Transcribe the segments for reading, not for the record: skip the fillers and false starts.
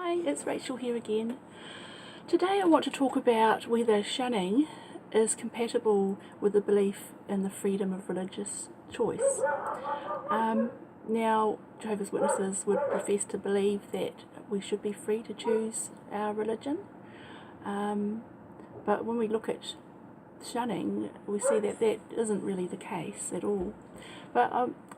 Hi, it's Rachel here again. Today I want to talk about whether shunning is compatible with the belief in the freedom of religious choice. Now, Jehovah's Witnesses would profess to believe that we should be free to choose our religion, but when we look at shunning, we see that that isn't really the case at all. But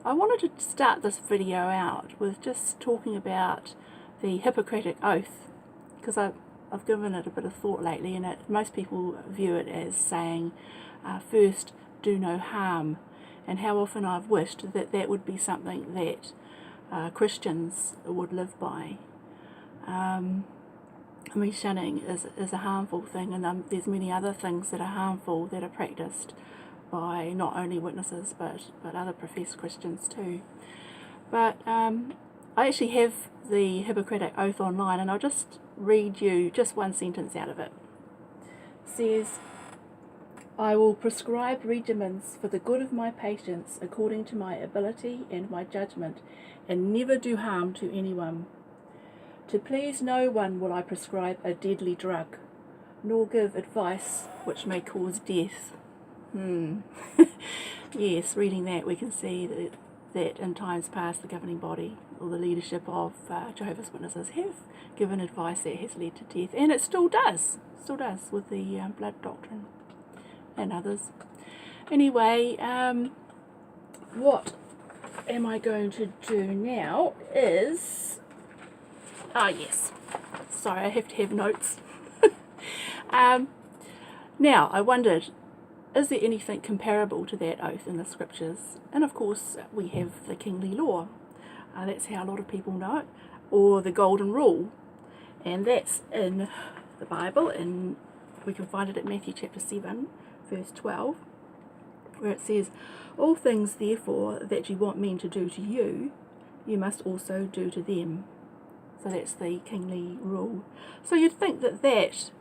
I wanted to start this video out with just talking about the Hippocratic Oath, because I've given it a bit of thought lately, and most people view it as saying, first, do no harm, and how often I've wished that that would be something that Christians would live by. I mean, shunning is a harmful thing, and there's many other things that are harmful that are practiced by not only witnesses but other professed Christians too. But I actually have the Hippocratic Oath online, and I'll just read you just one sentence out of it. It says, I will prescribe regimens for the good of my patients according to my ability and my judgment, and never do harm to anyone. To please no one will I prescribe a deadly drug, nor give advice which may cause death. Yes, reading that we can see that in times past the governing body or the leadership of Jehovah's Witnesses have given advice that has led to death, and it still does with the blood doctrine and others. Anyway, what am I going to do now is, yes, sorry, I have to have notes. Now, I wondered, is there anything comparable to that oath in the scriptures? And of course, we have the kingly law. That's how a lot of people know it. Or the golden rule. And that's in the Bible, and we can find it at Matthew chapter 7, verse 12, where it says, all things, therefore, that you want men to do to you, you must also do to them. So that's the kingly rule. So you'd think that that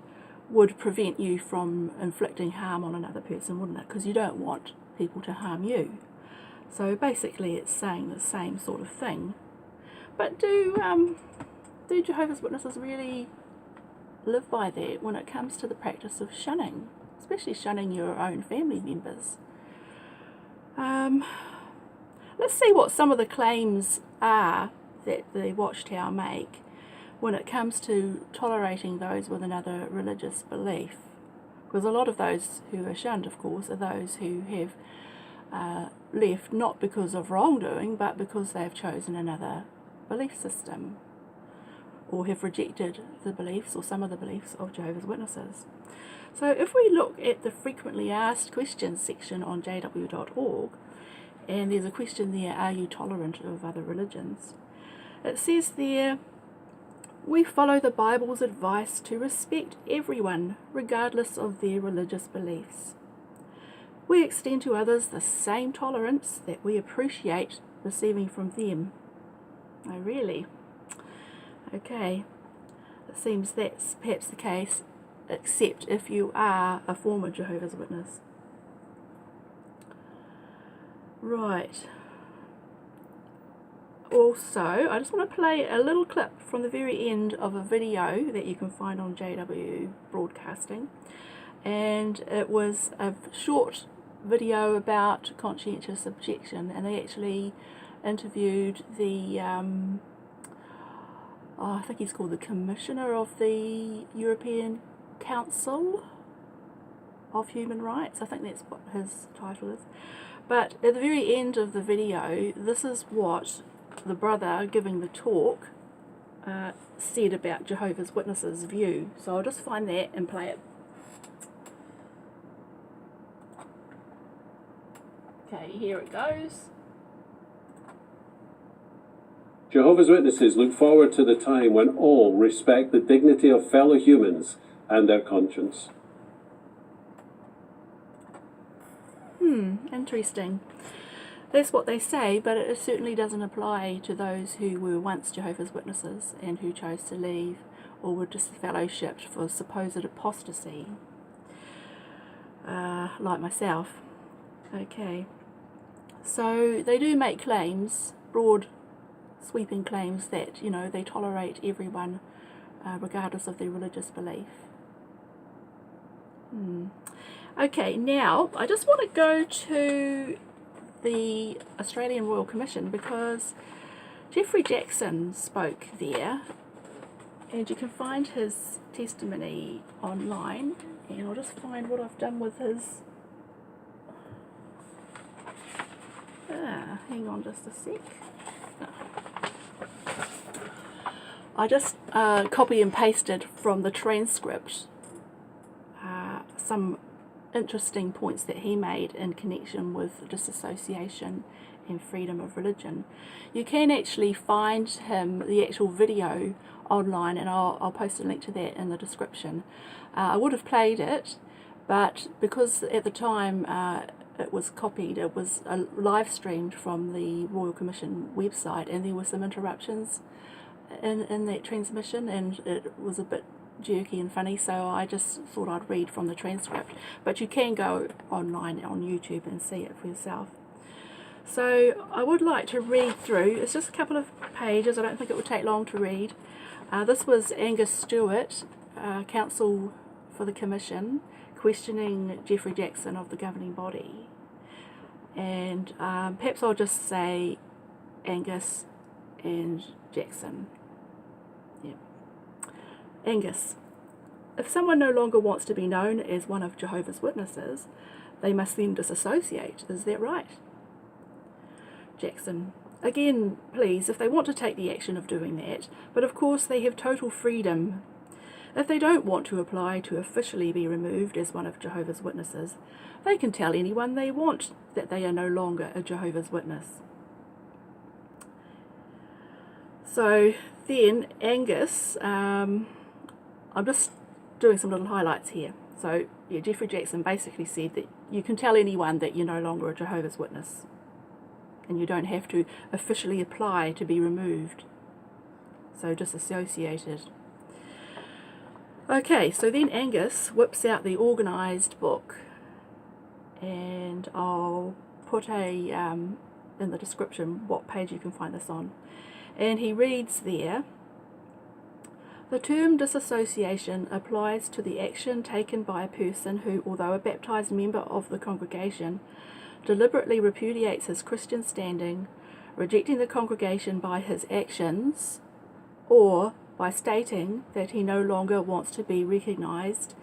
would prevent you from inflicting harm on another person, wouldn't it? Because you don't want people to harm you. So basically it's saying the same sort of thing. But do Jehovah's Witnesses really live by that when it comes to the practice of shunning, especially shunning your own family members? Let's see what some of the claims are that the Watchtower make when it comes to tolerating those with another religious belief. Because a lot of those who are shunned, of course, are those who have left not because of wrongdoing, but because they have chosen another belief system, or have rejected the beliefs or some of the beliefs of Jehovah's Witnesses. So if we look at the frequently asked questions section on jw.org, and there's a question there, are you tolerant of other religions? It says there, we follow the Bible's advice to respect everyone, regardless of their religious beliefs. We extend to others the same tolerance that we appreciate receiving from them. Oh, really? Okay. It seems that's perhaps the case, except if you are a former Jehovah's Witness. Right. Also, I just want to play a little clip from the very end of a video that you can find on JW Broadcasting, and it was a short video about conscientious objection, and they actually interviewed the I think he's called the Commissioner of the European Council of Human Rights. I think that's what his title is. But at the very end of the video, this is what the brother giving the talk said about Jehovah's Witnesses' view. So I'll just find that and play it. Okay, here it goes. Jehovah's Witnesses look forward to the time when all respect the dignity of fellow humans and their conscience. Interesting. That's what they say, but it certainly doesn't apply to those who were once Jehovah's Witnesses and who chose to leave or were disfellowshipped for supposed apostasy, like myself. Okay, so they do make claims, broad sweeping claims that, you know, they tolerate everyone regardless of their religious belief. Okay, now I just want to go to the Australian Royal Commission, because Geoffrey Jackson spoke there, and you can find his testimony online, and I'll just find what I've done with his... hang on just a sec. I just copy and pasted from the transcript some interesting points that he made in connection with disassociation and freedom of religion. You can actually find the actual video online, and I'll post a link to that in the description. I would have played it, but because at the time it was copied, it was live streamed from the Royal Commission website, and there were some interruptions in that transmission, and it was a bit jerky and funny, so I just thought I'd read from the transcript. But you can go online on YouTube and see it for yourself. So I would like to read through, it's just a couple of pages, I don't think it would take long to read. This was Angus Stewart, counsel for the Commission, questioning Geoffrey Jackson of the governing body. And perhaps I'll just say Angus and Jackson. Yeah. Angus: if someone no longer wants to be known as one of Jehovah's Witnesses, they must then disassociate. Is that right? Jackson: again, please, if they want to take the action of doing that, but of course they have total freedom. If they don't want to apply to officially be removed as one of Jehovah's Witnesses, they can tell anyone they want that they are no longer a Jehovah's Witness. So then Angus, I'm just doing some little highlights here. So yeah, Geoffrey Jackson basically said that you can tell anyone that you're no longer a Jehovah's Witness, and you don't have to officially apply to be removed. So disassociated. Okay, so then Angus whips out the organised book, and I'll put in the description what page you can find this on. And he reads there: the term disassociation applies to the action taken by a person who, although a baptised member of the congregation, deliberately repudiates his Christian standing, rejecting the congregation by his actions, or by stating that he no longer wants to be recognised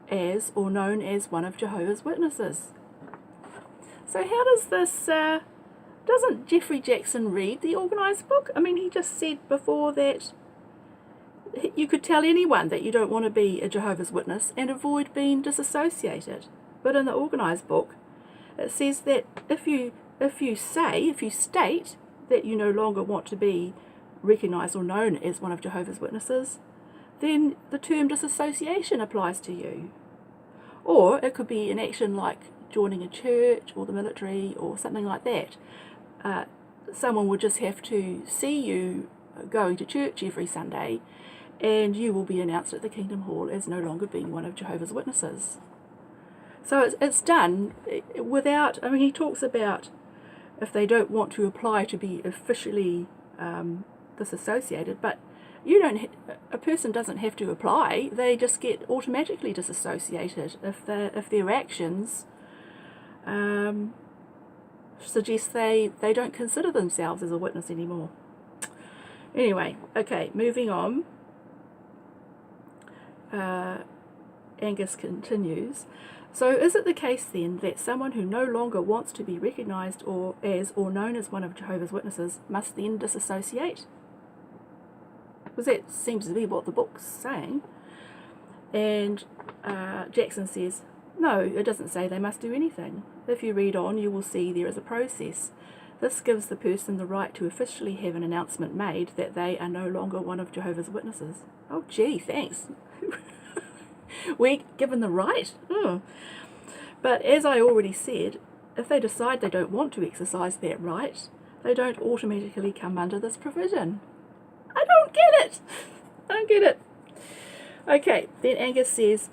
as or known as one of Jehovah's Witnesses. So how does this... doesn't Geoffrey Jackson read the organised book? I mean, he just said before that you could tell anyone that you don't want to be a Jehovah's Witness and avoid being disassociated. But in the organised book, it says that if you state that you no longer want to be recognised or known as one of Jehovah's Witnesses, then the term disassociation applies to you. Or it could be an action like joining a church or the military or something like that. Someone would just have to see you going to church every Sunday, and you will be announced at the Kingdom Hall as no longer being one of Jehovah's Witnesses. So it's done without... I mean, he talks about if they don't want to apply to be officially disassociated, but a person doesn't have to apply. They just get automatically disassociated if their actions suggest they don't consider themselves as a witness anymore. Anyway, okay, moving on. Angus continues: so is it the case then that someone who no longer wants to be recognised or known as one of Jehovah's Witnesses must then disassociate? Because that seems to be what the book's saying. And Jackson says, no, it doesn't say they must do anything. If you read on, you will see there is a process. This gives the person the right to officially have an announcement made that they are no longer one of Jehovah's Witnesses. Oh gee, thanks. We're given the right. But as I already said, if they decide they don't want to exercise that right, they don't automatically come under this provision. I don't get it. I don't get it. Okay, then Angus says,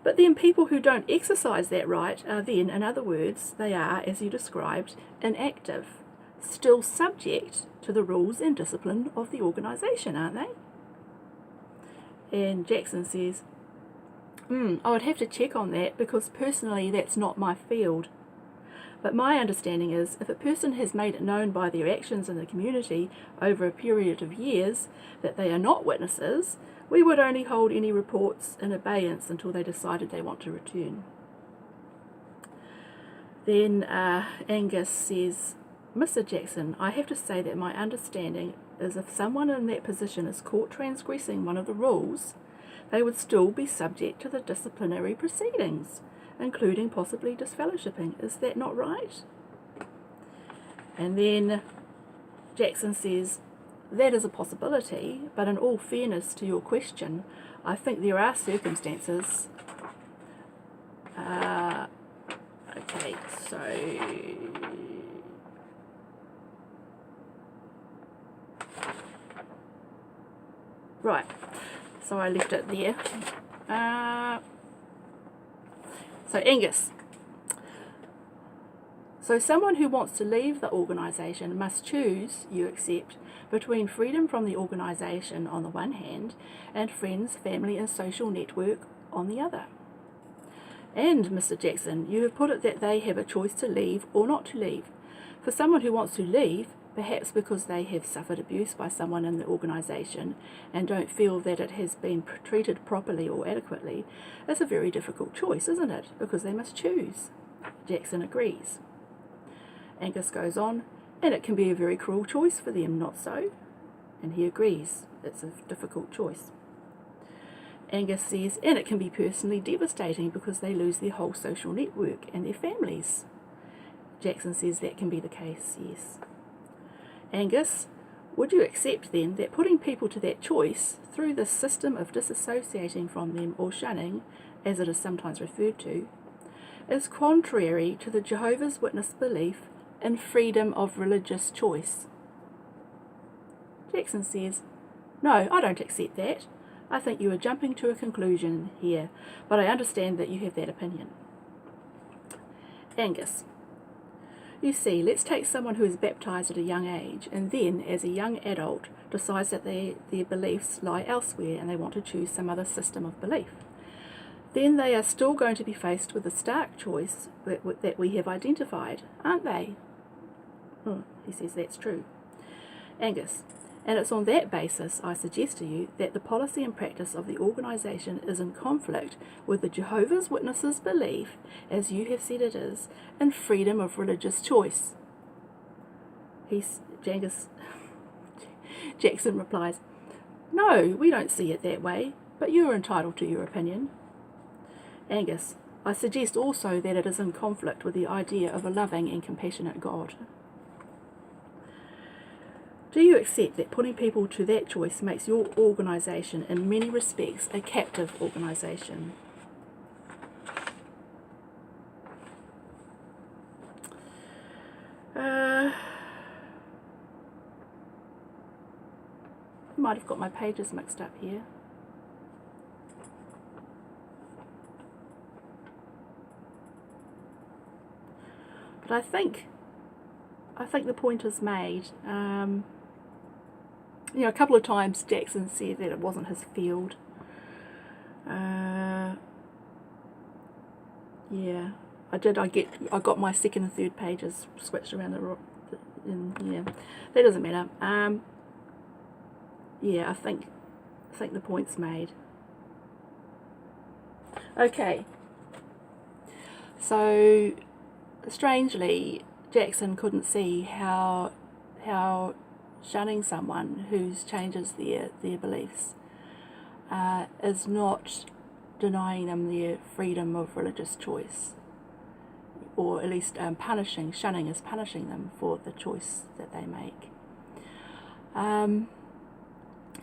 but then people who don't exercise that right are then, in other words, they are, as you described, inactive, still subject to the rules and discipline of the organisation, aren't they? And Jackson says, I would have to check on that because personally that's not my field. But my understanding is if a person has made it known by their actions in the community over a period of years that they are not witnesses, we would only hold any reports in abeyance until they decided they want to return. Then Angus says, Mr. Jackson, I have to say that my understanding is if someone in that position is caught transgressing one of the rules, they would still be subject to the disciplinary proceedings, including possibly disfellowshipping. Is that not right? And then Jackson says, that is a possibility, but in all fairness to your question, I think there are circumstances. Okay, so right, so I left it there. So Angus. So someone who wants to leave the organisation must choose, you accept, between freedom from the organisation on the one hand and friends, family and social network on the other. And, Mr. Jackson, you have put it that they have a choice to leave or not to leave. For someone who wants to leave, perhaps because they have suffered abuse by someone in the organisation and don't feel that it has been treated properly or adequately, it's a very difficult choice, isn't it? Because they must choose. Jackson agrees. Angus goes on, and it can be a very cruel choice for them, not so? And he agrees, it's a difficult choice. Angus says, and it can be personally devastating because they lose their whole social network and their families. Jackson says that can be the case, yes. Angus, would you accept then that putting people to that choice through this system of disassociating from them or shunning, as it is sometimes referred to, is contrary to the Jehovah's Witness belief in freedom of religious choice? Jackson says, no, I don't accept that. I think you are jumping to a conclusion here, but I understand that you have that opinion. Angus, you see, let's take someone who is baptised at a young age and then, as a young adult, decides that their beliefs lie elsewhere and they want to choose some other system of belief. Then they are still going to be faced with the stark choice that we have identified, aren't they? He says that's true. Angus, and it's on that basis I suggest to you that the policy and practice of the organisation is in conflict with the Jehovah's Witnesses' belief, as you have said it is, in freedom of religious choice. Jackson replies, no, we don't see it that way, but you are entitled to your opinion. Angus, I suggest also that it is in conflict with the idea of a loving and compassionate God. Do you accept that putting people to that choice makes your organisation in many respects a captive organisation? I might have got my pages mixed up here. But I think the point is made. A couple of times Jackson said that it wasn't his field. Yeah, I did. I got my second and third pages switched around yeah, that doesn't matter. Yeah, I think the point's made. Okay. So strangely, Jackson couldn't see how shunning someone who changes their beliefs is not denying them their freedom of religious choice, or at least shunning is punishing them for the choice that they make.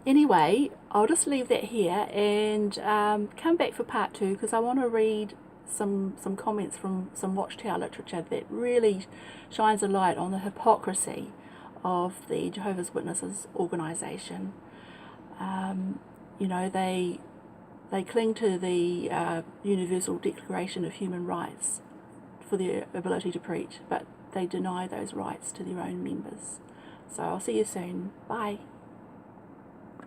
Anyway, I'll just leave that here and come back for part 2 because I want to read some comments from some Watchtower literature that really shines a light on the hypocrisy of the Jehovah's Witnesses organisation. They cling to the Universal Declaration of Human Rights for their ability to preach, but they deny those rights to their own members. So I'll see you soon. Bye.